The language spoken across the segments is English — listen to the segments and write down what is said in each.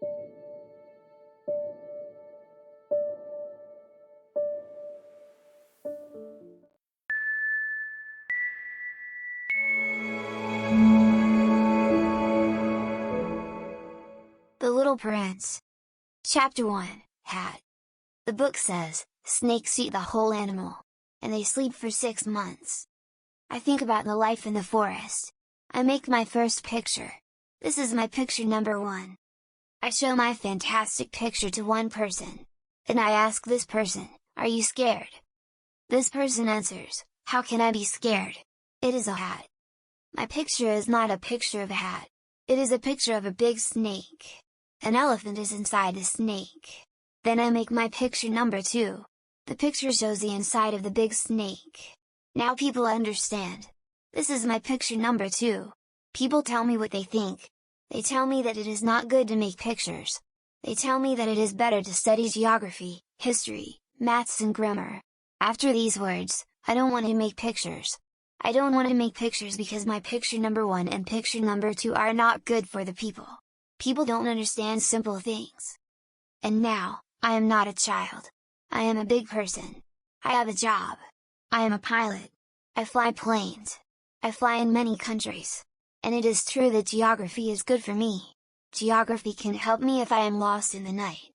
The Little Prince. Chapter 1, Hat. The book says, snakes eat the whole animal, and they sleep for 6 months. I think about the life in the forest. I make my first picture. This is my picture number 1. I show my fantastic picture to one person, and I ask this person, "Are you scared?" This person answers, "How can I be scared? It is a hat." My picture is not a picture of a hat. It is a picture of a big snake. An elephant is inside the snake. Then I make my picture number 2. The picture shows the inside of the big snake. Now people understand. This is my picture number 2. People tell me what they think. They tell me that it is not good to make pictures. They tell me that it is better to study geography, history, maths and grammar. After these words, I don't want to make pictures. I don't want to make pictures because my picture number 1 and picture number 2 are not good for the people. People don't understand simple things. And now, I am not a child. I am a big person. I have a job. I am a pilot. I fly planes. I fly in many countries. And it is true that geography is good for me. Geography can help me if I am lost in the night.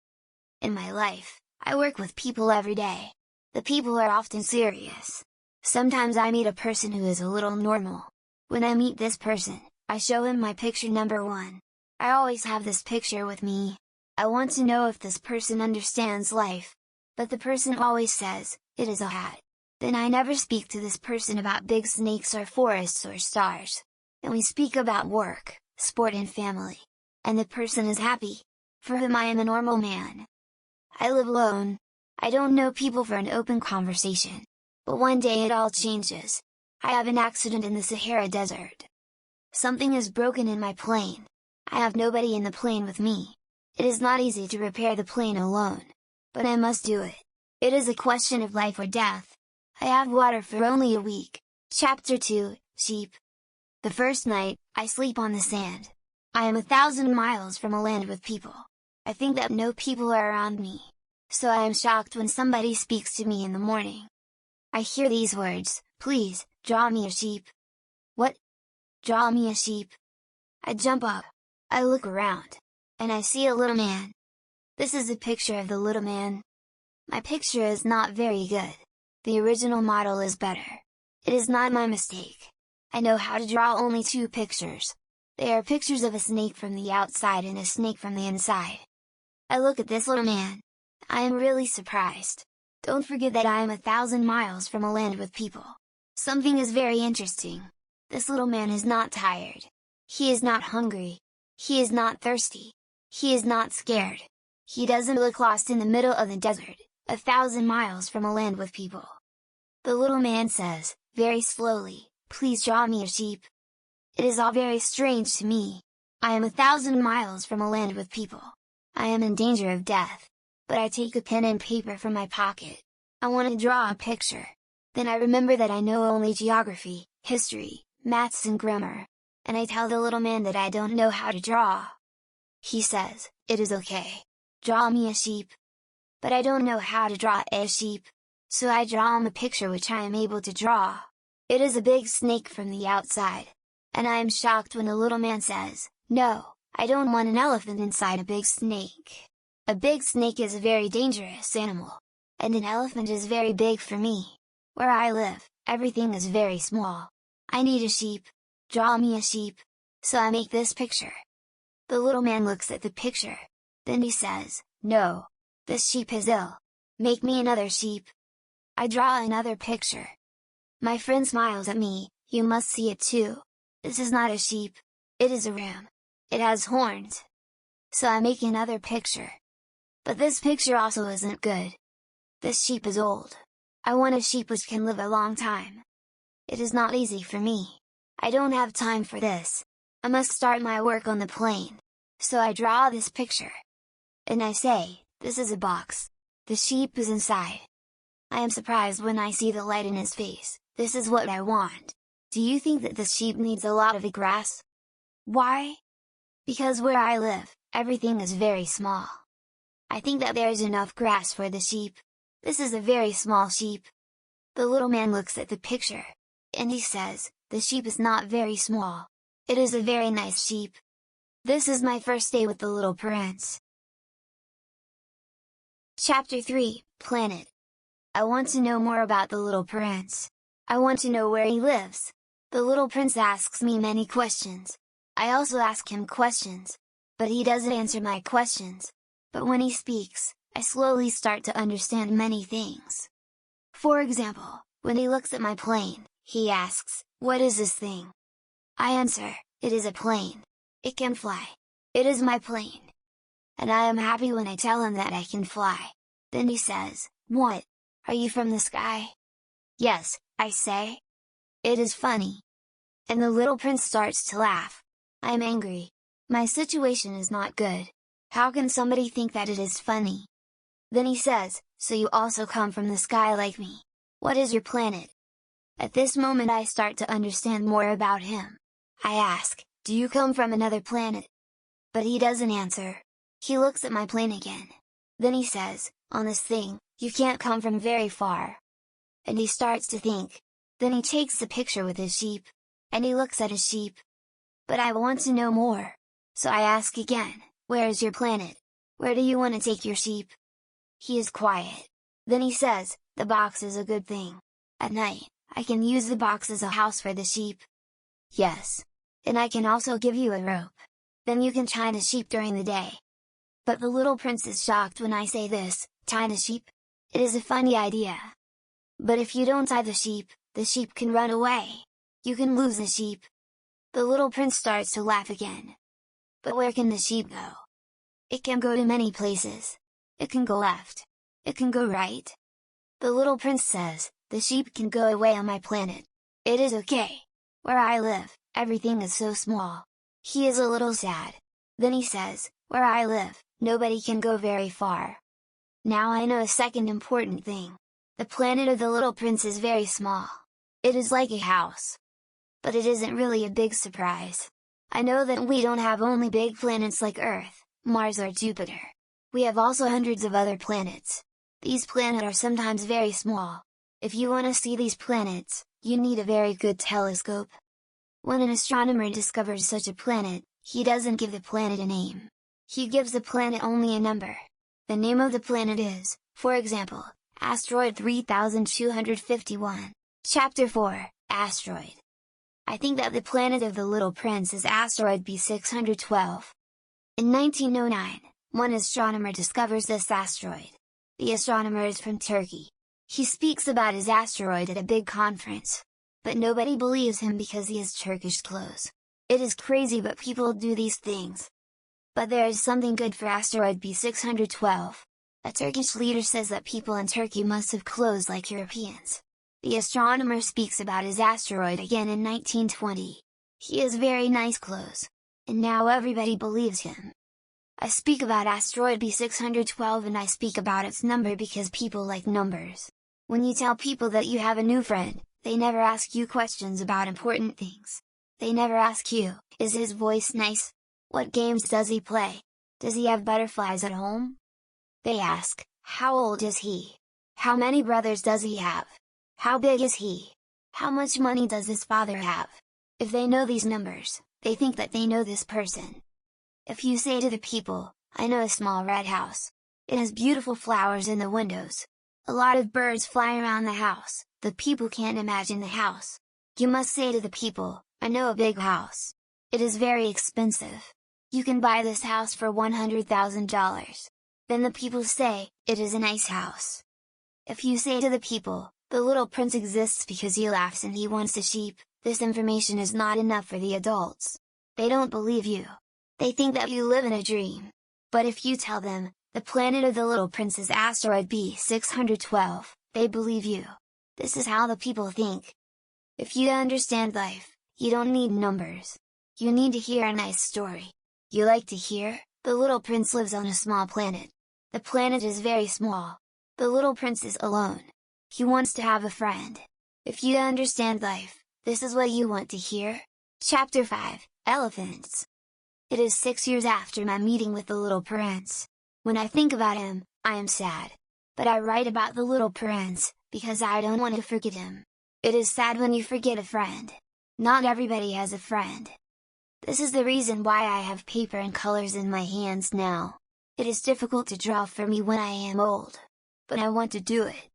In my life, I work with people every day. The people are often serious. Sometimes I meet a person who is a little normal. When I meet this person, I show him my picture number 1. I always have this picture with me. I want to know if this person understands life. But the person always says, "It is a hat." Then I never speak to this person about big snakes or forests or stars. And we speak about work, sport and family. And the person is happy. For him I am a normal man. I live alone. I don't know people for an open conversation. But one day it all changes. I have an accident in the Sahara Desert. Something is broken in my plane. I have nobody in the plane with me. It is not easy to repair the plane alone. But I must do it. It is a question of life or death. I have water for only a week. Chapter 2, Sheep. The first night, I sleep on the sand. I am 1,000 miles from a land with people. I think that no people are around me. So I am shocked when somebody speaks to me in the morning. I hear these words, "Please, draw me a sheep." What? Draw me a sheep? I jump up. I look around. And I see a little man. This is a picture of the little man. My picture is not very good. The original model is better. It is not my mistake. I know how to draw only 2 pictures. They are pictures of a snake from the outside and a snake from the inside. I look at this little man. I am really surprised. Don't forget that I am 1,000 miles from a land with people. Something is very interesting. This little man is not tired. He is not hungry. He is not thirsty. He is not scared. He doesn't look lost in the middle of the desert, 1,000 miles from a land with people. The little man says, very slowly, "Please draw me a sheep." It is all very strange to me. I am 1,000 miles from a land with people. I am in danger of death. But I take a pen and paper from my pocket. I want to draw a picture. Then I remember that I know only geography, history, maths and grammar. And I tell the little man that I don't know how to draw. He says, "It is okay. Draw me a sheep." But I don't know how to draw a sheep. So I draw him a picture which I am able to draw. It is a big snake from the outside. And I am shocked when the little man says, "No, I don't want an elephant inside a big snake. A big snake is a very dangerous animal. And an elephant is very big for me. Where I live, everything is very small. I need a sheep. Draw me a sheep." So I make this picture. The little man looks at the picture. Then he says, "No. This sheep is ill. Make me another sheep." I draw another picture. My friend smiles at me, "You must see it too. This is not a sheep. It is a ram. It has horns." So I make another picture. But this picture also isn't good. This sheep is old. I want a sheep which can live a long time. It is not easy for me. I don't have time for this. I must start my work on the plane. So I draw this picture. And I say, "This is a box. The sheep is inside." I am surprised when I see the light in his face. This is what I want. Do you think that the sheep needs a lot of grass? Why? Because where I live, everything is very small. I think that there is enough grass for the sheep. This is a very small sheep. The little man looks at the picture, and he says, the sheep is not very small. It is a very nice sheep. This is my first day with the little prince. Chapter 3, Planet. I want to know more about the little prince. I want to know where he lives. The little prince asks me many questions. I also ask him questions. But he doesn't answer my questions. But when he speaks, I slowly start to understand many things. For example, when he looks at my plane, he asks, "What is this thing?" I answer, "It is a plane. It can fly. It is my plane." And I am happy when I tell him that I can fly. Then he says, "What? Are you from the sky?" "Yes," I say. It is funny. And the little prince starts to laugh. I am angry. My situation is not good. How can somebody think that it is funny? Then he says, "So you also come from the sky like me. What is your planet?" At this moment I start to understand more about him. I ask, "Do you come from another planet?" But he doesn't answer. He looks at my plane again. Then he says, "On this thing, you can't come from very far." And he starts to think. Then he takes the picture with his sheep. And he looks at his sheep. But I want to know more. So I ask again, "Where is your planet? Where do you want to take your sheep?" He is quiet. Then he says, "The box is a good thing. At night, I can use the box as a house for the sheep." "Yes. And I can also give you a rope. Then you can tie the sheep during the day." But the little prince is shocked when I say this, "Tie the sheep? It is a funny idea. But if you don't tie the sheep can run away. You can lose the sheep." The little prince starts to laugh again. "But where can the sheep go?" "It can go to many places. It can go left. It can go right." The little prince says, "The sheep can go away on my planet. It is okay. Where I live, everything is so small." He is a little sad. Then he says, "Where I live, nobody can go very far." Now I know a second important thing. The planet of the little prince is very small. It is like a house. But it isn't really a big surprise. I know that we don't have only big planets like Earth, Mars or Jupiter. We have also hundreds of other planets. These planets are sometimes very small. If you want to see these planets, you need a very good telescope. When an astronomer discovers such a planet, he doesn't give the planet a name. He gives the planet only a number. The name of the planet is, for example, Asteroid 3251. Chapter 4, Asteroid. I think that the planet of the little prince is asteroid B612. In 1909, one astronomer discovers this asteroid. The astronomer is from Turkey. He speaks about his asteroid at a big conference. But nobody believes him because he has Turkish clothes. It is crazy, but people do these things. But there is something good for asteroid B612. A Turkish leader says that people in Turkey must have clothes like Europeans. The astronomer speaks about his asteroid again in 1920. He has very nice clothes. And now everybody believes him. I speak about asteroid B612 and I speak about its number because people like numbers. When you tell people that you have a new friend, they never ask you questions about important things. They never ask you, "Is his voice nice? What games does he play? Does he have butterflies at home?" They ask, "How old is he? How many brothers does he have? How big is he? How much money does his father have?" If they know these numbers, they think that they know this person. If you say to the people, "I know a small red house. It has beautiful flowers in the windows. A lot of birds fly around the house," the people can't imagine the house. You must say to the people, "I know a big house. It is very expensive. You can buy this house for $100,000. Then the people say, "It is a nice house." If you say to the people, "The little prince exists because he laughs and he wants a sheep," this information is not enough for the adults. They don't believe you. They think that you live in a dream. But if you tell them, "The planet of the little prince is asteroid B612, they believe you. This is how the people think. If you understand life, you don't need numbers. You need to hear a nice story. You like to hear, "The little prince lives on a small planet. The planet is very small. The little prince is alone. He wants to have a friend." If you understand life, this is what you want to hear. Chapter 5, Elephants. It is 6 years after my meeting with the little prince. When I think about him, I am sad. But I write about the little prince, because I don't want to forget him. It is sad when you forget a friend. Not everybody has a friend. This is the reason why I have paper and colors in my hands now. It is difficult to draw for me when I am old. But I want to do it.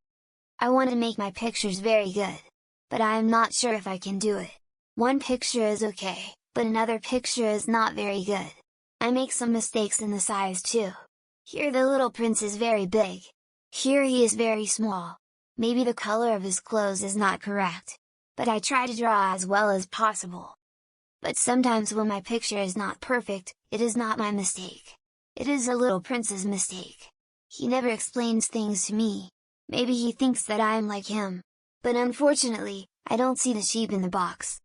I want to make my pictures very good. But I am not sure if I can do it. One picture is okay, but another picture is not very good. I make some mistakes in the size too. Here the little prince is very big. Here he is very small. Maybe the color of his clothes is not correct. But I try to draw as well as possible. But sometimes when my picture is not perfect, it is not my mistake. It is the little prince's mistake. He never explains things to me. Maybe he thinks that I am like him. But unfortunately, I don't see the sheep in the box.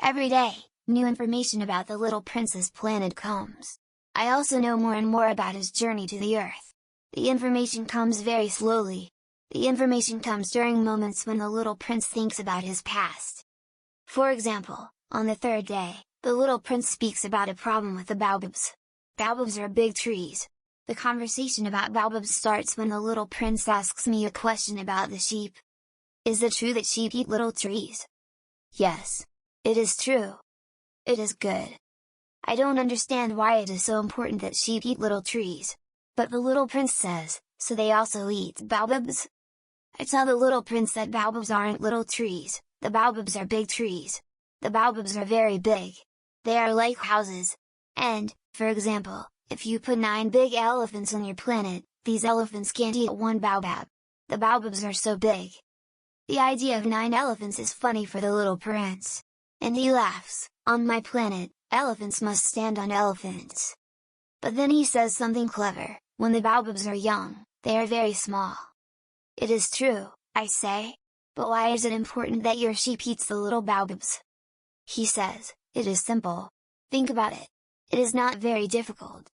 Every day, new information about the little prince's planet comes. I also know more and more about his journey to the Earth. The information comes very slowly. The information comes during moments when the little prince thinks about his past. For example, on the third day, the little prince speaks about a problem with the baobabs. Baobabs are big trees. The conversation about baobabs starts when the little prince asks me a question about the sheep. Is it true that sheep eat little trees? Yes. It is true. It is good. I don't understand why it is so important that sheep eat little trees. But the little prince says, so they also eat baobabs? I tell the little prince that baobabs aren't little trees, the baobabs are big trees. The baobabs are very big. They are like houses. And, for example, if you put 9 big elephants on your planet, these elephants can't eat one baobab. The baobabs are so big. The idea of 9 elephants is funny for the little prince. And he laughs, on my planet, elephants must stand on elephants. But then he says something clever, when the baobabs are young, they are very small. It is true, I say. But why is it important that your sheep eats the little baobabs? He says, it is simple. Think about it. It is not very difficult.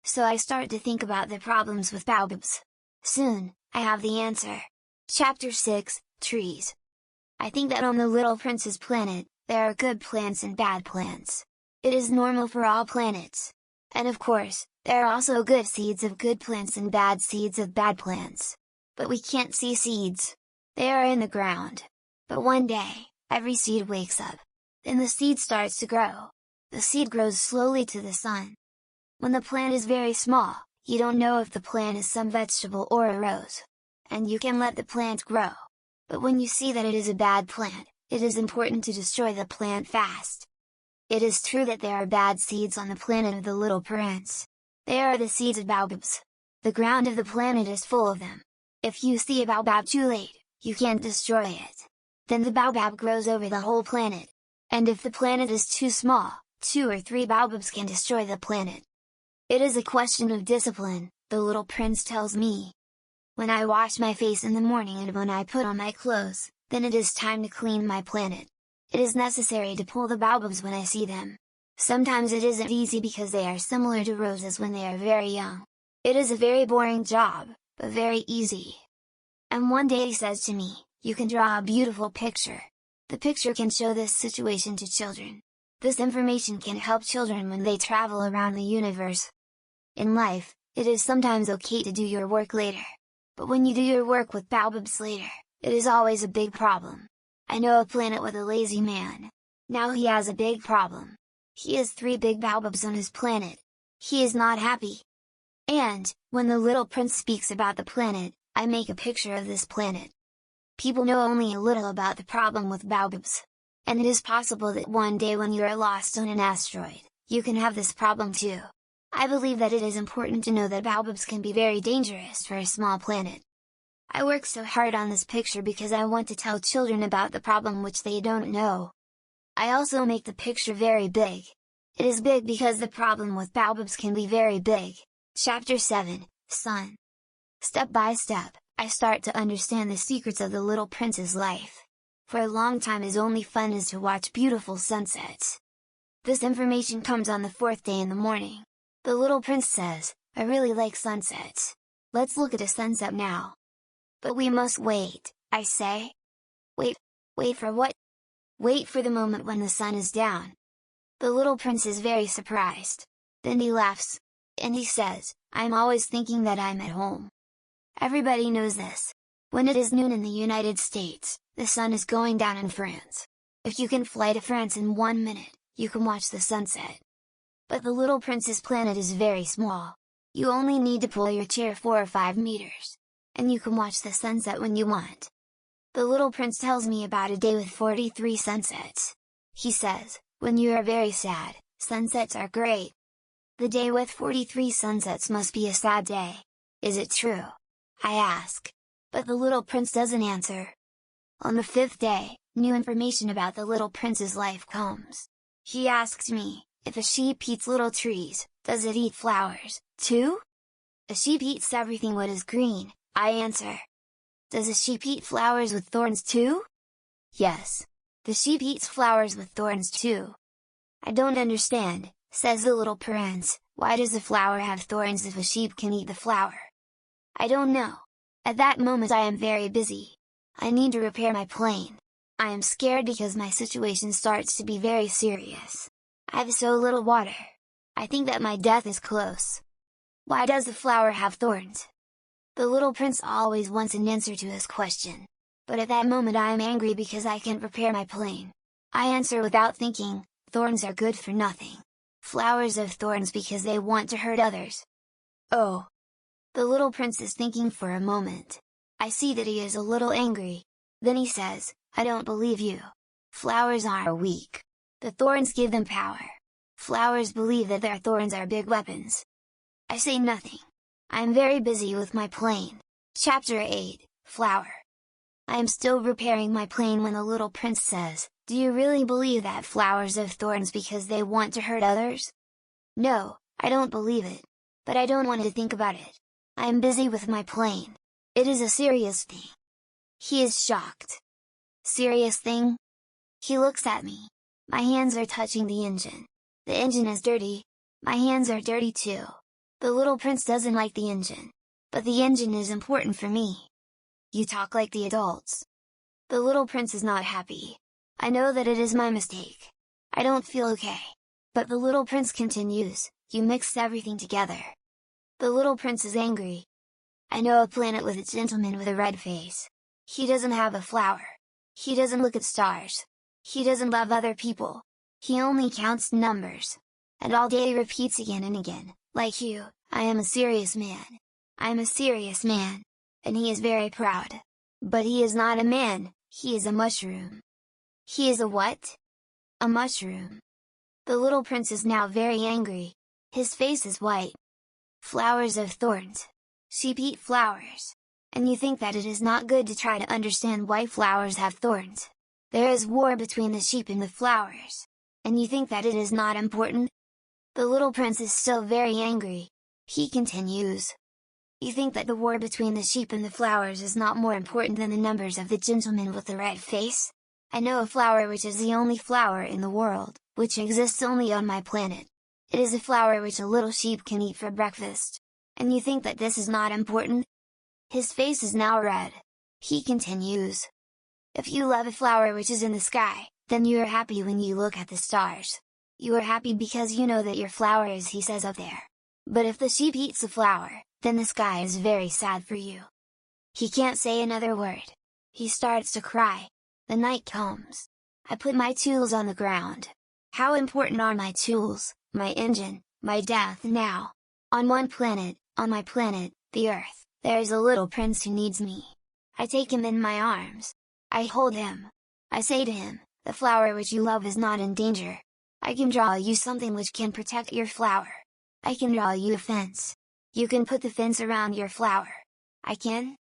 So I start to think about the problems with baobabs. Soon, I have the answer. Chapter 6, Trees. I think that on the little prince's planet, there are good plants and bad plants. It is normal for all planets. And of course, there are also good seeds of good plants and bad seeds of bad plants. But we can't see seeds. They are in the ground. But one day, every seed wakes up. Then the seed starts to grow. The seed grows slowly to the sun. When the plant is very small, you don't know if the plant is some vegetable or a rose. And you can let the plant grow. But when you see that it is a bad plant, it is important to destroy the plant fast. It is true that there are bad seeds on the planet of the little prince. They are the seeds of baobabs. The ground of the planet is full of them. If you see a baobab too late, you can't destroy it. Then the baobab grows over the whole planet. And if the planet is too small, 2 or 3 baobabs can destroy the planet. It is a question of discipline, the little prince tells me. When I wash my face in the morning and when I put on my clothes, then it is time to clean my planet. It is necessary to pull the baobabs when I see them. Sometimes it isn't easy because they are similar to roses when they are very young. It is a very boring job, but very easy. And one day he says to me, you can draw a beautiful picture. The picture can show this situation to children. This information can help children when they travel around the universe. In life, it is sometimes okay to do your work later. But when you do your work with baobabs later, it is always a big problem. I know a planet with a lazy man. Now he has a big problem. He has 3 big baobabs on his planet. He is not happy. And, when the little prince speaks about the planet, I make a picture of this planet. People know only a little about the problem with baobabs. And it is possible that one day when you are lost on an asteroid, you can have this problem too. I believe that it is important to know that baobabs can be very dangerous for a small planet. I work so hard on this picture because I want to tell children about the problem which they don't know. I also make the picture very big. It is big because the problem with baobabs can be very big. Chapter 7, Sun. Step by step, I start to understand the secrets of the little prince's life. For a long time his only fun is to watch beautiful sunsets. This information comes on the 4th day in the morning. The little prince says, I really like sunsets. Let's look at a sunset now. But we must wait, I say. Wait for what? Wait for the moment when the sun is down. The little prince is very surprised. Then he laughs. And he says, "I'm always thinking that I'm at home." Everybody knows this. When it is noon in the United States, the sun is going down in France. If you can fly to France in 1 minute, you can watch the sunset. But the little prince's planet is very small. You only need to pull your chair 4 or 5 meters. And you can watch the sunset when you want. The little prince tells me about a day with 43 sunsets. He says, when you are very sad, sunsets are great. The day with 43 sunsets must be a sad day. Is it true? I ask. But the little prince doesn't answer. On the 5th day, new information about the little prince's life comes. He asks me, if a sheep eats little trees, does it eat flowers, too? A sheep eats everything what is green, I answer. Does a sheep eat flowers with thorns too? Yes. The sheep eats flowers with thorns too. I don't understand, says the little prince, why does the flower have thorns if a sheep can eat the flower? I don't know. At that moment I am very busy. I need to repair my plane. I am scared because my situation starts to be very serious. I have so little water. I think that my death is close. Why does the flower have thorns? The little prince always wants an answer to his question. But at that moment I am angry because I can't repair my plane. I answer without thinking, thorns are good for nothing. Flowers have thorns because they want to hurt others. Oh! The little prince is thinking for a moment. I see that he is a little angry. Then he says, I don't believe you. Flowers are weak. The thorns give them power. Flowers believe that their thorns are big weapons. I say nothing. I am very busy with my plane. Chapter 8, Flower. I am still repairing my plane when the little prince says, do you really believe that flowers have thorns because they want to hurt others? No, I don't believe it. But I don't want to think about it. I am busy with my plane. It is a serious thing. He is shocked. Serious thing? He looks at me. My hands are touching the engine. The engine is dirty. My hands are dirty too. The little prince doesn't like the engine. But the engine is important for me. You talk like the adults. The little prince is not happy. I know that it is my mistake. I don't feel okay. But the little prince continues, you mixed everything together. The little prince is angry. I know a planet with a gentleman with a red face. He doesn't have a flower. He doesn't look at stars. He doesn't love other people. He only counts numbers. And all day he repeats again and again, like you, I am a serious man. I am a serious man. And he is very proud. But he is not a man, he is a mushroom. He is a what? A mushroom. The little prince is now very angry. His face is white. Flowers have thorns. Sheep eat flowers. And you think that it is not good to try to understand why flowers have thorns. There is war between the sheep and the flowers. And you think that it is not important? The little prince is still very angry. He continues. You think that the war between the sheep and the flowers is not more important than the numbers of the gentleman with the red face? I know a flower which is the only flower in the world, which exists only on my planet. It is a flower which a little sheep can eat for breakfast. And you think that this is not important? His face is now red. He continues. If you love a flower which is in the sky, then you are happy when you look at the stars. You are happy because you know that your flower is, he says, up there. But if the sheep eats the flower, then the sky is very sad for you. He can't say another word. He starts to cry. The night comes. I put my tools on the ground. How important are my tools, my engine, my death now? On one planet, on my planet, the Earth, there is a little prince who needs me. I take him in my arms. I hold him. I say to him, the flower which you love is not in danger. I can draw you something which can protect your flower. I can draw you a fence. You can put the fence around your flower. I can?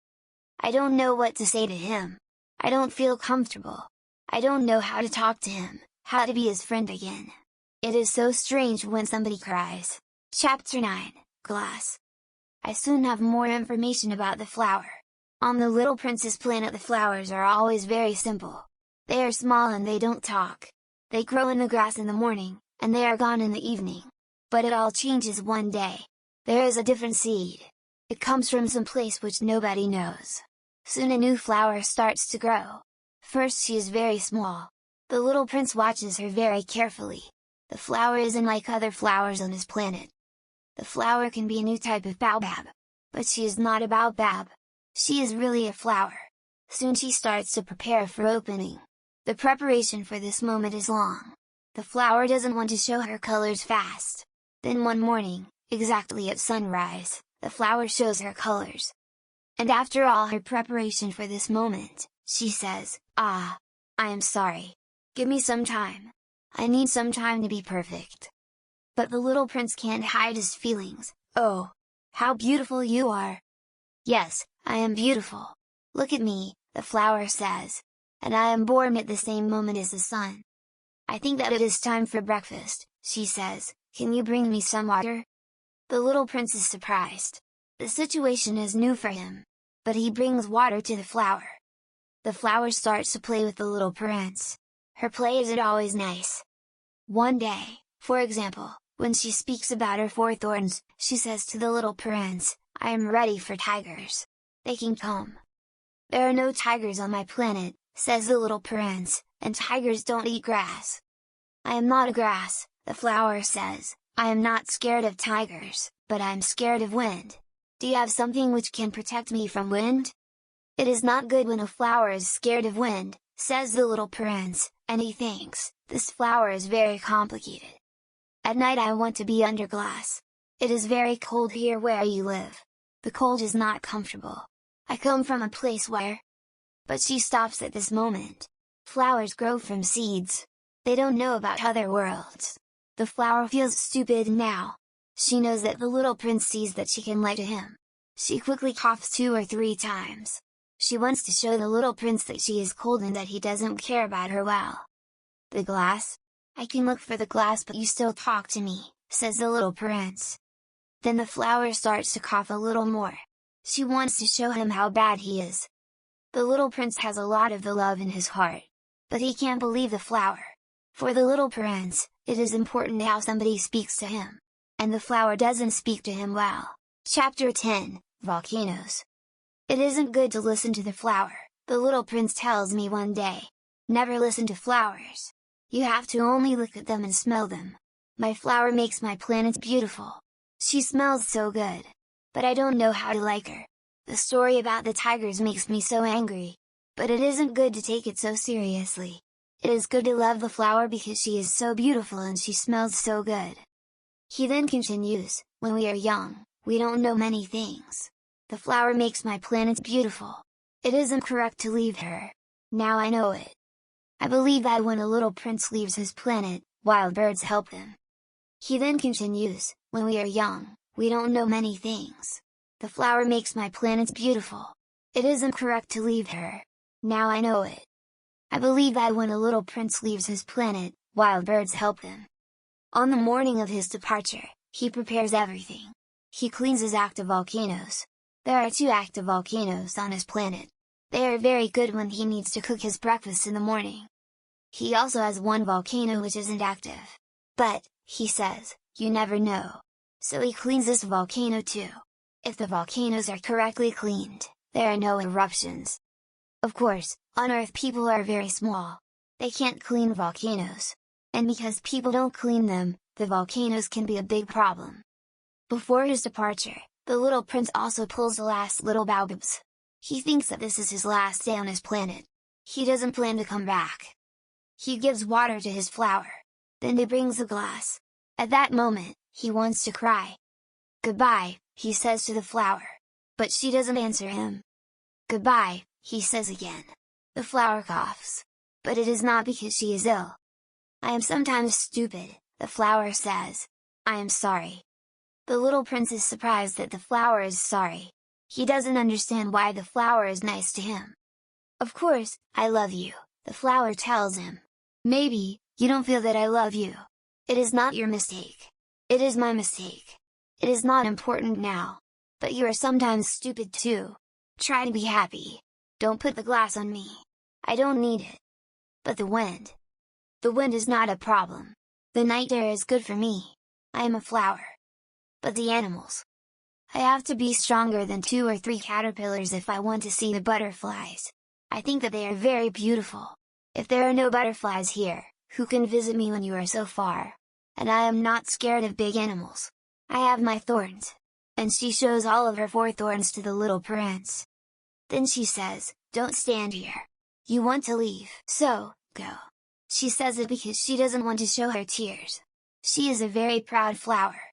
I don't know what to say to him. I don't feel comfortable. I don't know how to talk to him, how to be his friend again. It is so strange when somebody cries. Chapter 9, Glass. I soon have more information about the flower. On the little prince's planet the flowers are always very simple. They are small and they don't talk. They grow in the grass in the morning, and they are gone in the evening. But it all changes one day. There is a different seed. It comes from some place which nobody knows. Soon a new flower starts to grow. First she is very small. The little prince watches her very carefully. The flower isn't like other flowers on his planet. The flower can be a new type of baobab. But she is not a baobab. She is really a flower. Soon she starts to prepare for opening. The preparation for this moment is long. The flower doesn't want to show her colors fast. Then one morning, exactly at sunrise, the flower shows her colors. And after all her preparation for this moment, she says, "Ah! I am sorry. Give me some time. I need some time to be perfect." But the little prince can't hide his feelings. "Oh! How beautiful you are!" "Yes, I am beautiful. Look at me," the flower says. "And I am born at the same moment as the sun." "I think that it is time for breakfast," she says. "Can you bring me some water?" The little prince is surprised. The situation is new for him. But he brings water to the flower. The flower starts to play with the little prince. Her play isn't always nice. One day, for example, when she speaks about her 4 thorns, she says to the little prince, "I am ready for tigers. They can come." "There are no tigers on my planet," says the little prince, "and tigers don't eat grass." "I am not a grass," the flower says. "I am not scared of tigers, but I am scared of wind. Do you have something which can protect me from wind?" "It is not good when a flower is scared of wind," says the little prince, and he thinks, this flower is very complicated. "At night I want to be under glass. It is very cold here where you live. The cold is not comfortable. I come from a place where..." But she stops at this moment. Flowers grow from seeds. They don't know about other worlds. The flower feels stupid now. She knows that the little prince sees that she can lie to him. She quickly coughs 2 or 3 times. She wants to show the little prince that she is cold and that he doesn't care about her well. "The glass? I can look for the glass but you still talk to me," says the little prince. Then the flower starts to cough a little more. She wants to show him how bad he is. The little prince has a lot of the love in his heart. But he can't believe the flower. For the little prince, it is important how somebody speaks to him. And the flower doesn't speak to him well. Chapter 10, Volcanoes. "It isn't good to listen to the flower," the little prince tells me one day. "Never listen to flowers. You have to only look at them and smell them. My flower makes my planet beautiful. She smells so good. But I don't know how to like her. The story about the tigers makes me so angry. But it isn't good to take it so seriously. It is good to love the flower because she is so beautiful and she smells so good." He then continues, "When we are young, we don't know many things. The flower makes my planet beautiful. It isn't correct to leave her. Now I know it. I believe that when a little prince leaves his planet, wild birds help him." He then continues, "When we are young, we don't know many things. The flower makes my planet beautiful. It isn't correct to leave her. Now I know it. I believe that when a little prince leaves his planet, wild birds help him." On the morning of his departure, he prepares everything. He cleans his active volcanoes. There are 2 active volcanoes on his planet. They are very good when he needs to cook his breakfast in the morning. He also has 1 volcano which isn't active. But, he says, you never know. So he cleans this volcano too. If the volcanoes are correctly cleaned, there are no eruptions. Of course, on Earth people are very small. They can't clean volcanoes. And because people don't clean them, the volcanoes can be a big problem. Before his departure, the little prince also pulls the last little baobabs. He thinks that this is his last day on his planet. He doesn't plan to come back. He gives water to his flower. Then he brings a glass. At that moment, he wants to cry. "Goodbye," he says to the flower. But she doesn't answer him. "Goodbye," he says again. The flower coughs. But it is not because she is ill. "I am sometimes stupid," the flower says. "I am sorry." The little prince is surprised that the flower is sorry. He doesn't understand why the flower is nice to him. "Of course, I love you," the flower tells him. "Maybe, you don't feel that I love you. It is not your mistake. It is my mistake. It is not important now. But you are sometimes stupid too. Try to be happy. Don't put the glass on me. I don't need it." But the wind. The wind is not a problem. The night air is good for me. I am a flower. But the animals. I have to be stronger than 2 or 3 caterpillars if I want to see the butterflies. I think that they are very beautiful. If there are no butterflies here, who can visit me when you are so far? and I am not scared of big animals. I have my thorns." And she shows all of her 4 thorns to the little prince. Then she says, "Don't stand here. You want to leave, so, go." She says it because she doesn't want to show her tears. She is a very proud flower.